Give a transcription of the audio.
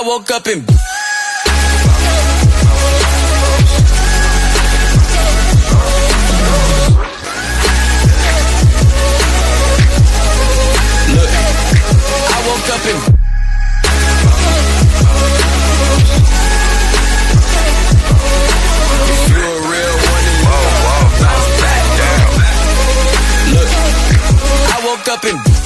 woke up and look, I woke up and if you a real one, then bounce back down. Look, I woke up and